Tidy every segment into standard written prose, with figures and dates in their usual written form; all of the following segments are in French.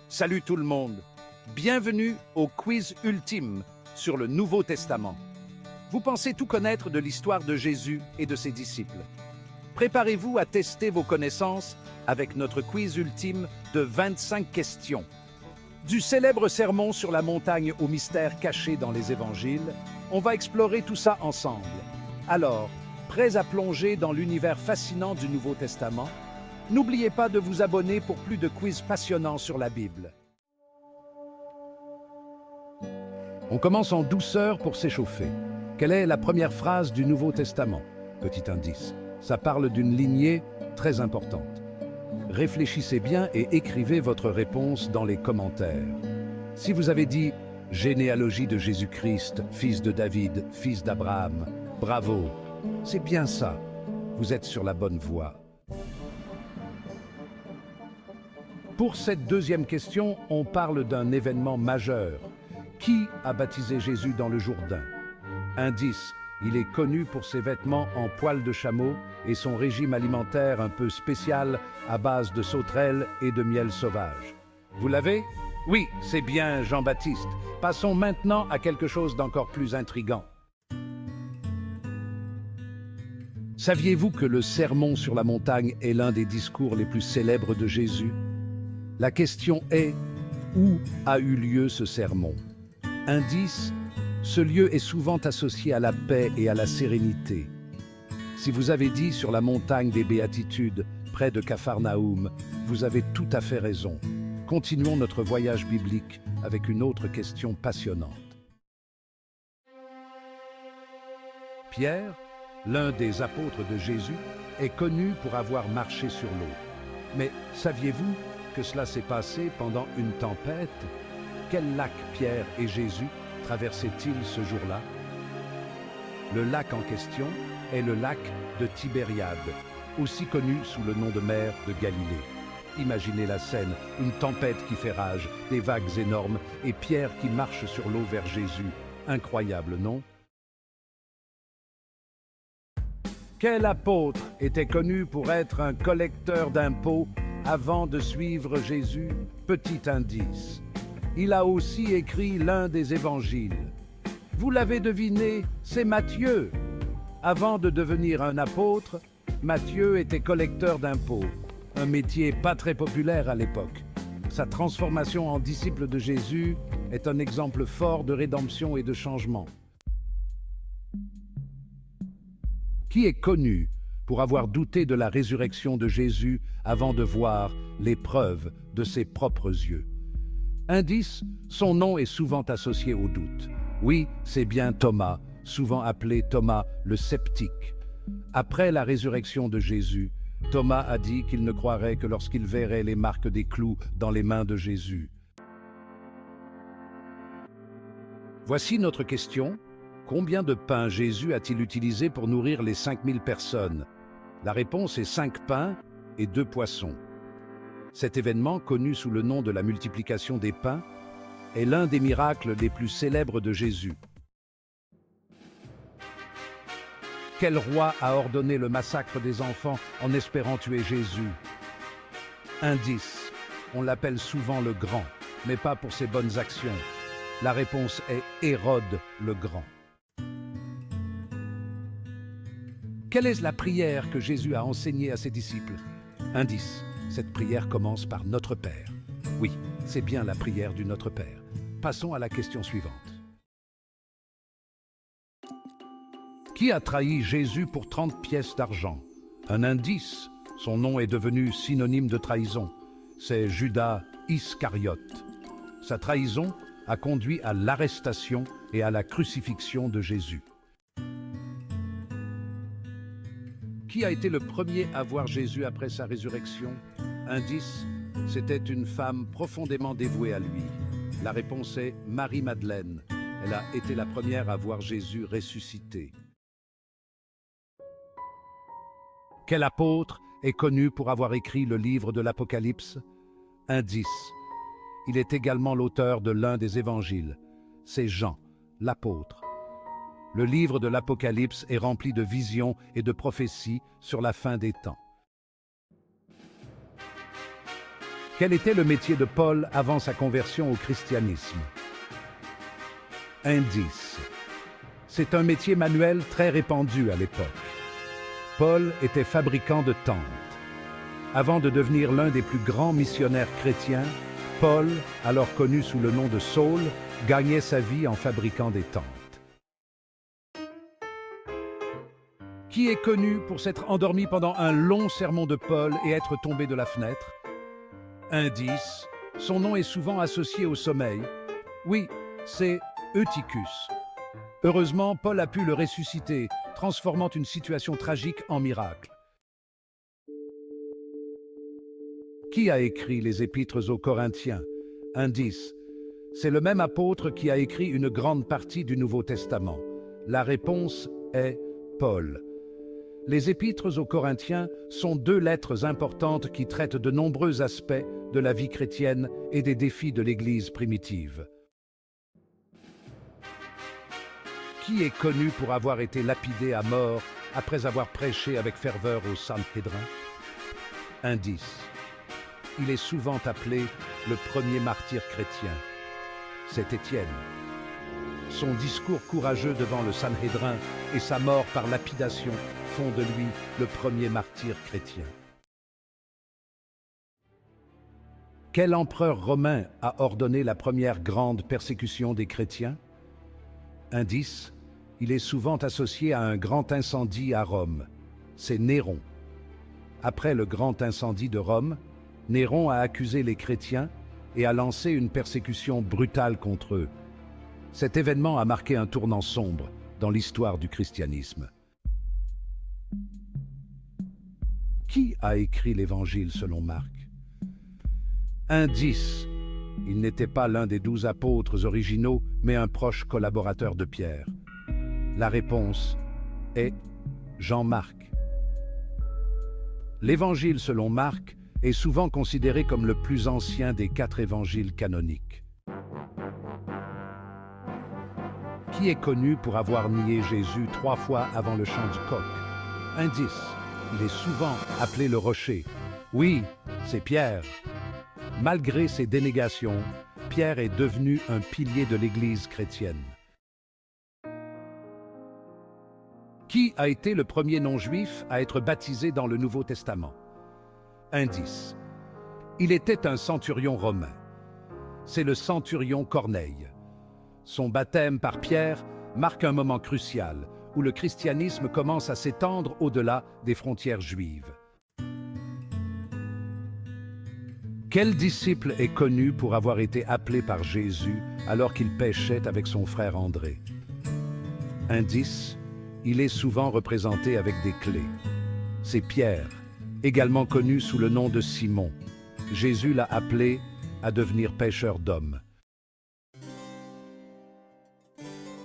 Salut tout le monde. Bienvenue au quiz ultime sur le Nouveau Testament. Vous pensez tout connaître de l'histoire de Jésus et de ses disciples. Préparez-vous à tester vos connaissances avec notre quiz ultime de 25 questions. Du célèbre sermon sur la montagne aux mystères cachés dans les évangiles, on va explorer tout ça ensemble. Alors, prêts à plonger dans l'univers fascinant du Nouveau Testament? N'oubliez pas de vous abonner pour plus de quiz passionnants sur la Bible. On commence en douceur pour s'échauffer. Quelle est la première phrase du Nouveau Testament? Petit indice, ça parle d'une lignée très importante. Réfléchissez bien et écrivez votre réponse dans les commentaires. Si vous avez dit « Généalogie de Jésus-Christ, fils de David, fils d'Abraham », bravo, c'est bien ça. Vous êtes sur la bonne voie. Pour cette deuxième question, on parle d'un événement majeur. Qui a baptisé Jésus dans le Jourdain? Indice, il est connu pour ses vêtements en poil de chameau et son régime alimentaire un peu spécial à base de sauterelles et de miel sauvage. Vous l'avez? Oui, c'est bien Jean-Baptiste. Passons maintenant à quelque chose d'encore plus intriguant. Saviez-vous que le Sermon sur la montagne est l'un des discours les plus célèbres de Jésus? La question est, où a eu lieu ce sermon? Indice, ce lieu est souvent associé à la paix et à la sérénité. Si vous avez dit sur la montagne des Béatitudes, près de Capharnaüm, vous avez tout à fait raison. Continuons notre voyage biblique avec une autre question passionnante. Pierre, l'un des apôtres de Jésus, est connu pour avoir marché sur l'eau. Mais saviez-vous que cela s'est passé pendant une tempête? Quel lac Pierre et Jésus traversaient-ils ce jour-là? Le lac en question est le lac de Tibériade, aussi connu sous le nom de mer de Galilée. Imaginez la scène, une tempête qui fait rage, des vagues énormes et Pierre qui marche sur l'eau vers Jésus. Incroyable, non? Quel apôtre était connu pour être un collecteur d'impôts avant de suivre Jésus? Petit indice. Il a aussi écrit l'un des évangiles. Vous l'avez deviné, c'est Matthieu. Avant de devenir un apôtre, Matthieu était collecteur d'impôts, un métier pas très populaire à l'époque. Sa transformation en disciple de Jésus est un exemple fort de rédemption et de changement. Qui est connu pour avoir douté de la résurrection de Jésus avant de voir les preuves de ses propres yeux? Indice, son nom est souvent associé au doute. Oui, c'est bien Thomas, souvent appelé Thomas le sceptique. Après la résurrection de Jésus, Thomas a dit qu'il ne croirait que lorsqu'il verrait les marques des clous dans les mains de Jésus. Voici notre question. Combien de pains Jésus a-t-il utilisé pour nourrir les 5000 personnes? La réponse est 5 pains et 2 poissons. Cet événement, connu sous le nom de la multiplication des pains, est l'un des miracles les plus célèbres de Jésus. Quel roi a ordonné le massacre des enfants en espérant tuer Jésus? Indice, on l'appelle souvent le Grand, mais pas pour ses bonnes actions. La réponse est Hérode le Grand. Quelle est la prière que Jésus a enseignée à ses disciples? Indice, cette prière commence par Notre Père. Oui, c'est bien la prière du Notre Père. Passons à la question suivante. Qui a trahi Jésus pour 30 pièces d'argent? Un indice, son nom est devenu synonyme de trahison. C'est Judas Iscariote. Sa trahison a conduit à l'arrestation et à la crucifixion de Jésus. Qui a été le premier à voir Jésus après sa résurrection? Indice, c'était une femme profondément dévouée à lui. La réponse est Marie-Madeleine. Elle a été la première à voir Jésus ressuscité. Quel apôtre est connu pour avoir écrit le livre de l'Apocalypse? Indice, il est également l'auteur de l'un des évangiles. C'est Jean, l'apôtre. Le livre de l'Apocalypse est rempli de visions et de prophéties sur la fin des temps. Quel était le métier de Paul avant sa conversion au christianisme? Indice. C'est un métier manuel très répandu à l'époque. Paul était fabricant de tentes. Avant de devenir l'un des plus grands missionnaires chrétiens, Paul, alors connu sous le nom de Saul, gagnait sa vie en fabriquant des tentes. Qui est connu pour s'être endormi pendant un long sermon de Paul et être tombé de la fenêtre? Indice. Son nom est souvent associé au sommeil. Oui, c'est Eutychus. Heureusement, Paul a pu le ressusciter, transformant une situation tragique en miracle. Qui a écrit les épîtres aux Corinthiens? Indice. C'est le même apôtre qui a écrit une grande partie du Nouveau Testament. La réponse est Paul. Les épîtres aux Corinthiens sont deux lettres importantes qui traitent de nombreux aspects de la vie chrétienne et des défis de l'Église primitive. Qui est connu pour avoir été lapidé à mort après avoir prêché avec ferveur au Sanhédrin? Indice. Il est souvent appelé le premier martyr chrétien. C'est Étienne. Son discours courageux devant le Sanhédrin et sa mort par lapidation font de lui le premier martyr chrétien. Quel empereur romain a ordonné la première grande persécution des chrétiens? Indice. Il est souvent associé à un grand incendie à Rome. C'est Néron. Après le grand incendie de Rome, Néron a accusé les chrétiens et a lancé une persécution brutale contre eux. Cet événement a marqué un tournant sombre dans l'histoire du christianisme. Qui a écrit l'Évangile selon Marc? Indice. Il n'était pas l'un des 12 apôtres originaux, mais un proche collaborateur de Pierre. La réponse est Jean-Marc. L'Évangile selon Marc est souvent considéré comme le plus ancien des 4 évangiles canoniques. Qui est connu pour avoir nié Jésus 3 fois avant le chant du coq? Indice. Il est souvent appelé le rocher. Oui, c'est Pierre. Malgré ses dénégations, Pierre est devenu un pilier de l'Église chrétienne. Qui a été le premier non-juif à être baptisé dans le Nouveau Testament? Indice. Il était un centurion romain. C'est le centurion Corneille. Son baptême par Pierre marque un moment crucial où le christianisme commence à s'étendre au-delà des frontières juives. Quel disciple est connu pour avoir été appelé par Jésus alors qu'il pêchait avec son frère André? Indice. Il est souvent représenté avec des clés. C'est Pierre, également connu sous le nom de Simon. Jésus l'a appelé à devenir pêcheur d'hommes.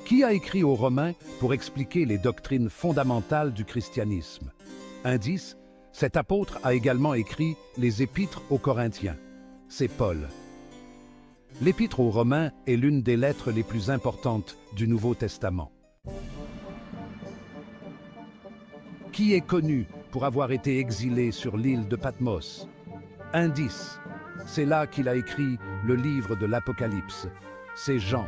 Qui a écrit aux Romains pour expliquer les doctrines fondamentales du christianisme? Indice, cet apôtre a également écrit les Épîtres aux Corinthiens. C'est Paul. L'Épître aux Romains est l'une des lettres les plus importantes du Nouveau Testament. Qui est connu pour avoir été exilé sur l'île de Patmos? Indice, c'est là qu'il a écrit le livre de l'Apocalypse. C'est Jean.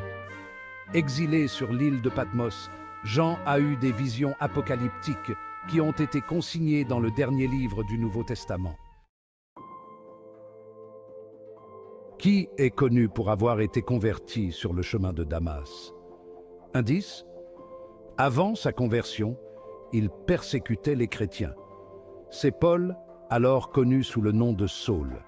Exilé sur l'île de Patmos, Jean a eu des visions apocalyptiques qui ont été consignées dans le dernier livre du Nouveau Testament. Qui est connu pour avoir été converti sur le chemin de Damas? Indice, avant sa conversion, il persécutait les chrétiens. C'est Paul, alors connu sous le nom de Saul.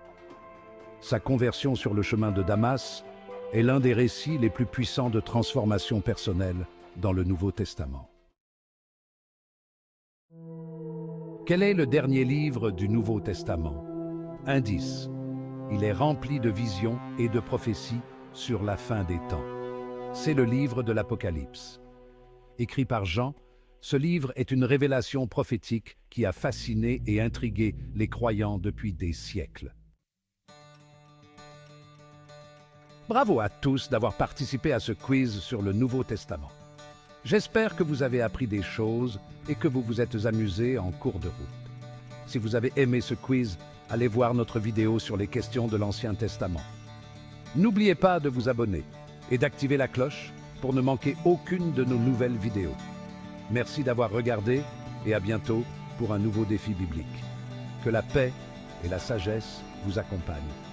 Sa conversion sur le chemin de Damas est l'un des récits les plus puissants de transformation personnelle dans le Nouveau Testament. Quel est le dernier livre du Nouveau Testament? Indice. Il est rempli de visions et de prophéties sur la fin des temps. C'est le livre de l'Apocalypse. Écrit par Jean, ce livre est une révélation prophétique qui a fasciné et intrigué les croyants depuis des siècles. Bravo à tous d'avoir participé à ce quiz sur le Nouveau Testament. J'espère que vous avez appris des choses et que vous vous êtes amusés en cours de route. Si vous avez aimé ce quiz, allez voir notre vidéo sur les questions de l'Ancien Testament. N'oubliez pas de vous abonner et d'activer la cloche pour ne manquer aucune de nos nouvelles vidéos. Merci d'avoir regardé et à bientôt pour un nouveau défi biblique. Que la paix et la sagesse vous accompagnent.